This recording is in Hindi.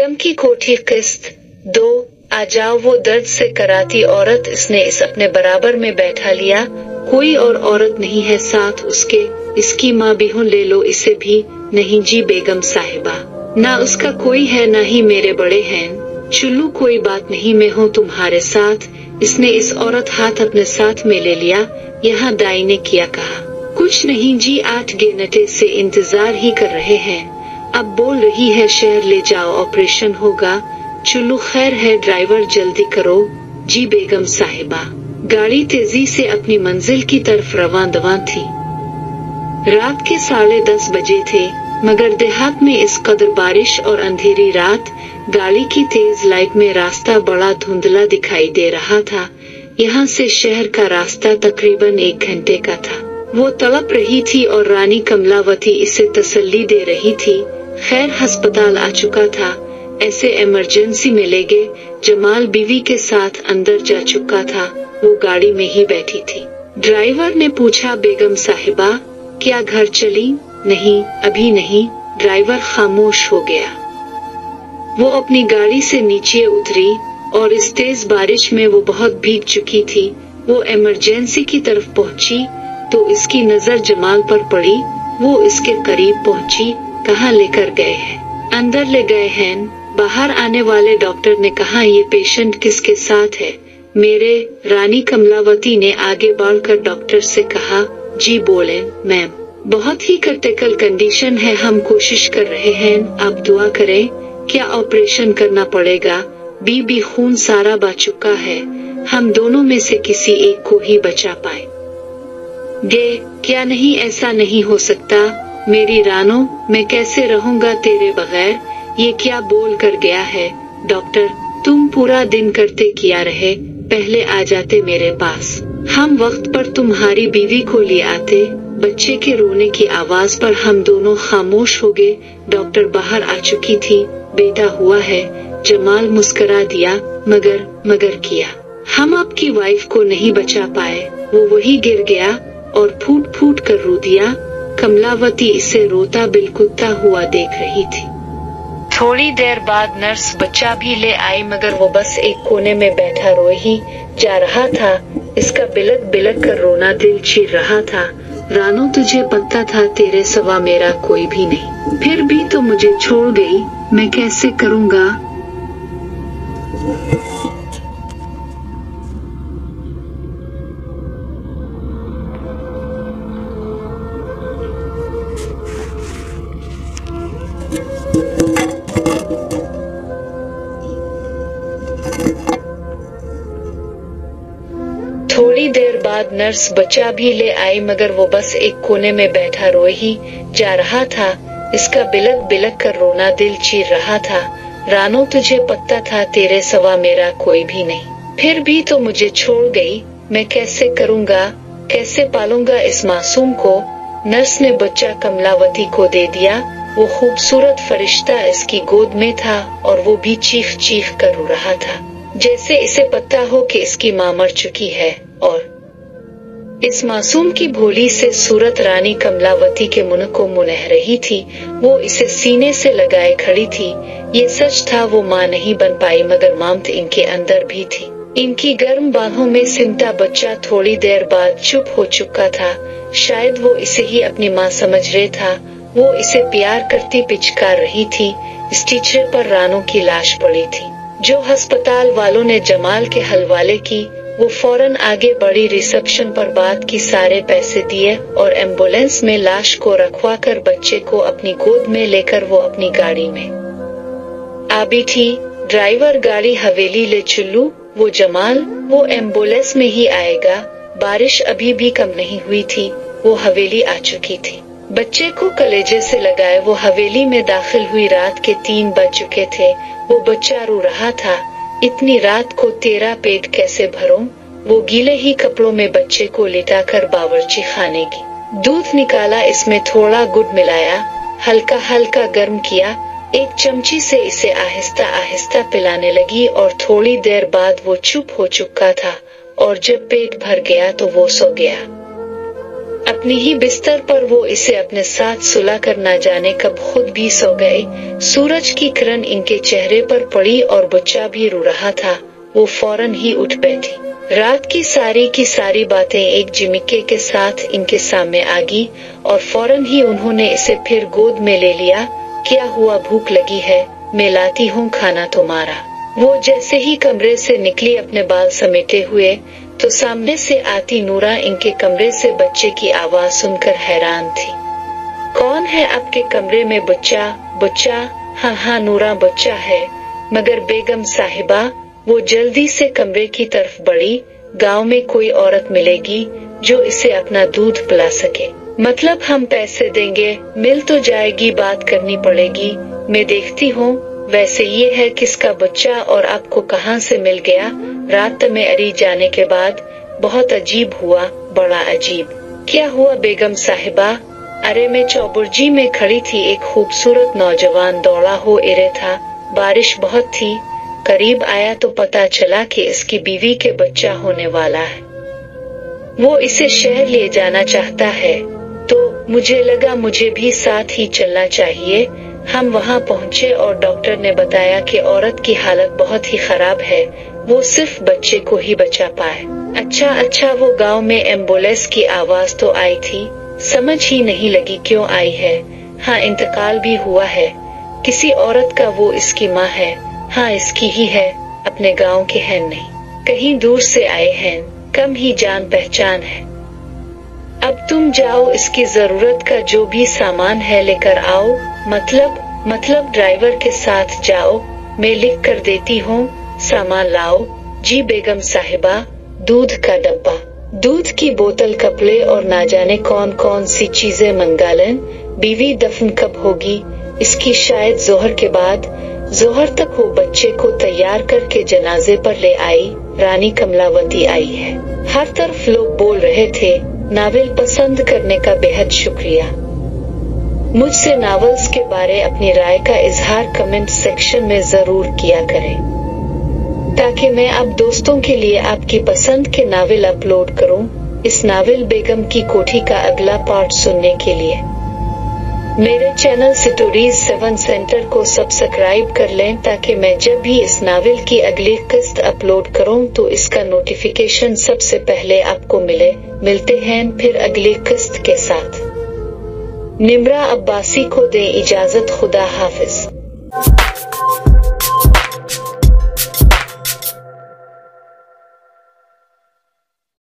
बेगम की कोठी किस्त 2। आ जाओ। वो दर्द से कराती औरत, इसने इस अपने बराबर में बैठा लिया। कोई और औरत नहीं है साथ उसके, इसकी माँ बिहुन ले लो इसे भी। नहीं जी बेगम साहिबा, ना उसका कोई है ना ही मेरे बड़े हैं। चुल्लू कोई बात नहीं, मैं हूँ तुम्हारे साथ। इसने इस औरत हाथ अपने साथ में ले लिया। यहाँ दाई ने क्या कहा? कुछ नहीं जी, 8 घंटे से इंतजार ही कर रहे हैं। अब बोल रही है शहर ले जाओ, ऑपरेशन होगा। चुल्लू खैर है, ड्राइवर जल्दी करो। जी बेगम साहिबा। गाड़ी तेजी से अपनी मंजिल की तरफ रवां थी। रात के 10:30 बजे थे, मगर देहात में इस कदर बारिश और अंधेरी रात, गाड़ी की तेज लाइट में रास्ता बड़ा धुंधला दिखाई दे रहा था। यहाँ से शहर का रास्ता तकरीबन 1 घंटे का था। वो तड़प रही थी और रानी कमलावती इसे तसल्ली दे रही थी। खैर अस्पताल आ चुका था, ऐसे इमरजेंसी में ले गए। जमाल बीवी के साथ अंदर जा चुका था, वो गाड़ी में ही बैठी थी। ड्राइवर ने पूछा, बेगम साहिबा क्या घर चली? नहीं, अभी नहीं। ड्राइवर खामोश हो गया। वो अपनी गाड़ी से नीचे उतरी और इस तेज बारिश में वो बहुत भीग चुकी थी। वो इमरजेंसी की तरफ पहुंची तो इसकी नजर जमाल पर पड़ी। वो इसके करीब पहुंची। कहाँ लेकर गए हैं? अंदर ले गए हैं। बाहर आने वाले डॉक्टर ने कहा, ये पेशेंट किसके साथ है? मेरे। रानी कमलावती ने आगे बढ़कर डॉक्टर से कहा। जी बोले, मैम बहुत ही क्रिटिकल कंडीशन है, हम कोशिश कर रहे हैं, आप दुआ करें। क्या ऑपरेशन करना पड़ेगा? बीबी खून सारा बह चुका है, हम दोनों में से किसी एक को ही बचा पाए गे। क्या नहीं, ऐसा नहीं हो सकता मेरी रानो, मैं कैसे रहूंगा तेरे बगैर? ये क्या बोल कर गया है? डॉक्टर तुम पूरा दिन करते क्या रहे? पहले आ जाते मेरे पास, हम वक्त पर तुम्हारी बीवी को ले आते। बच्चे के रोने की आवाज पर हम दोनों खामोश हो गए। डॉक्टर बाहर आ चुकी थी। बेटा हुआ है। जमाल मुस्कुरा दिया। मगर किया, हम आपकी वाइफ को नहीं बचा पाए। वो वही गिर गया और फूट फूट कर रो दिया। कमलावती इसे रोता बिलकुत्ता हुआ देख रही थी। थोड़ी देर बाद नर्स बच्चा भी ले आई, मगर वो बस एक कोने में बैठा रोए ही जा रहा था। इसका बिलक बिलक कर रोना दिल चीर रहा था। रानो तुझे पता था तेरे सिवा मेरा कोई भी नहीं, फिर भी तो मुझे छोड़ गई, मैं कैसे करूँगा? थोड़ी देर बाद नर्स बच्चा भी ले आई, मगर वो बस एक कोने में बैठा रोए ही जा रहा था। इसका बिलक बिलक कर रोना दिल चीर रहा था। रानो तुझे पता था तेरे सिवा मेरा कोई भी नहीं, फिर भी तो मुझे छोड़ गई, मैं कैसे करूँगा? कैसे पालूंगा इस मासूम को? नर्स ने बच्चा कमलावती को दे दिया। वो खूबसूरत फरिश्ता इसकी गोद में था और वो भी चीख चीख कर रो रहा था, जैसे इसे पता हो कि इसकी माँ मर चुकी है। और इस मासूम की भोली से सूरत रानी कमलावती के मुंह को मुनह रही थी। वो इसे सीने से लगाए खड़ी थी। ये सच था, वो माँ नहीं बन पाई, मगर ममता इनके अंदर भी थी। इनकी गर्म बाहों में सिमटा बच्चा थोड़ी देर बाद चुप हो चुका था। शायद वो इसे ही अपनी माँ समझ रहे था। वो इसे प्यार करती पिचकार रही थी। स्ट्रेचर पर रानो की लाश पड़ी थी। जो अस्पताल वालों ने जमाल के हवाले की, वो फौरन आगे बढ़ी, रिसेप्शन पर बात की, सारे पैसे दिए और एम्बुलेंस में लाश को रखवा कर बच्चे को अपनी गोद में लेकर वो अपनी गाड़ी में आ बैठी। ड्राइवर गाड़ी हवेली ले चुल्लू, वो जमाल, वो एम्बुलेंस में ही आएगा। बारिश अभी भी कम नहीं हुई थी। वो हवेली आ चुकी थी। बच्चे को कलेजे से लगाए वो हवेली में दाखिल हुई। रात के 3 बज चुके थे। वो बच्चा रो रहा था, इतनी रात को तेरा पेट कैसे भरूं? वो गीले ही कपड़ों में बच्चे को लिटाकर बावर्ची खाने की दूध निकाला, इसमें थोड़ा गुड़ मिलाया, हल्का हल्का गर्म किया, एक चमची से इसे आहिस्ता आहिस्ता पिलाने लगी। और थोड़ी देर बाद वो चुप हो चुका था और जब पेट भर गया तो वो सो गया। अपनी ही बिस्तर पर वो इसे अपने साथ सुला कर ना जाने कब खुद भी सो गए। सूरज की किरण इनके चेहरे पर पड़ी और बच्चा भी रो रहा था। वो फौरन ही उठ बैठी। रात की सारी बातें एक झिमिक्के के साथ इनके सामने आ गई और फौरन ही उन्होंने इसे फिर गोद में ले लिया। क्या हुआ, भूख लगी है? मैं लाती हूँ खाना तुम्हारा। वो जैसे ही कमरे से निकली अपने बाल समेटे हुए, तो सामने से आती नूरा इनके कमरे से बच्चे की आवाज सुनकर हैरान थी। कौन है आपके कमरे में? बच्चा? हाँ नूरा, बच्चा है। मगर बेगम साहिबा, वो जल्दी से कमरे की तरफ बढ़ी। गांव में कोई औरत मिलेगी जो इसे अपना दूध पिला सके? मतलब हम पैसे देंगे, मिल तो जाएगी, बात करनी पड़ेगी। मैं देखती हूँ। वैसे ये है किसका बच्चा और आपको कहाँ से मिल गया? रात में अरी जाने के बाद बहुत अजीब हुआ, बड़ा अजीब। क्या हुआ बेगम साहिबा? अरे मैं चौबुर्जी में खड़ी थी, एक खूबसूरत नौजवान दौड़ा हो इरे था। बारिश बहुत थी। करीब आया तो पता चला कि इसकी बीवी के बच्चा होने वाला है। वो इसे शहर ले जाना चाहता है, तो मुझे लगा मुझे भी साथ ही चलना चाहिए। हम वहाँ पहुँचे और डॉक्टर ने बताया कि औरत की हालत बहुत ही खराब है, वो सिर्फ बच्चे को ही बचा पाए। अच्छा, वो गांव में एम्बुलेंस की आवाज तो आई थी, समझ ही नहीं लगी क्यों आई है। हाँ, इंतकाल भी हुआ है किसी औरत का, वो इसकी माँ है। हाँ, इसकी ही है, अपने गांव के हैं नहीं, कहीं दूर से आए हैं, कम ही जान पहचान है। अब तुम जाओ, इसकी जरूरत का जो भी सामान है लेकर आओ। मतलब ड्राइवर के साथ जाओ, मैं लिख कर देती हूँ, सामान लाओ। जी बेगम साहिबा। दूध का डब्बा, दूध की बोतल, कपड़े और ना जाने कौन कौन सी चीजें मंगा लें। बीवी दफन कब होगी? इसकी शायद जोहर के बाद। जोहर तक वो बच्चे को तैयार करके जनाजे पर ले आई। रानी कमलावती आई है। हर तरफ लोग बोल रहे थे, नावल पसंद करने का बेहद शुक्रिया। मुझसे नावल्स के बारे अपनी राय का इजहार कमेंट सेक्शन में जरूर किया करें, ताकि मैं आप दोस्तों के लिए आपकी पसंद के नावल अपलोड करूं। इस नावल बेगम की कोठी का अगला पार्ट सुनने के लिए मेरे चैनल स्टोरीज 7 सेंटर को सब्सक्राइब कर लें, ताकि मैं जब भी इस नावल की अगली किस्त अपलोड करूं तो इसका नोटिफिकेशन सबसे पहले आपको मिले। मिलते हैं फिर अगली किस्त के साथ। निम्रा अब्बासी को दे इजाजत, खुदा हाफिज।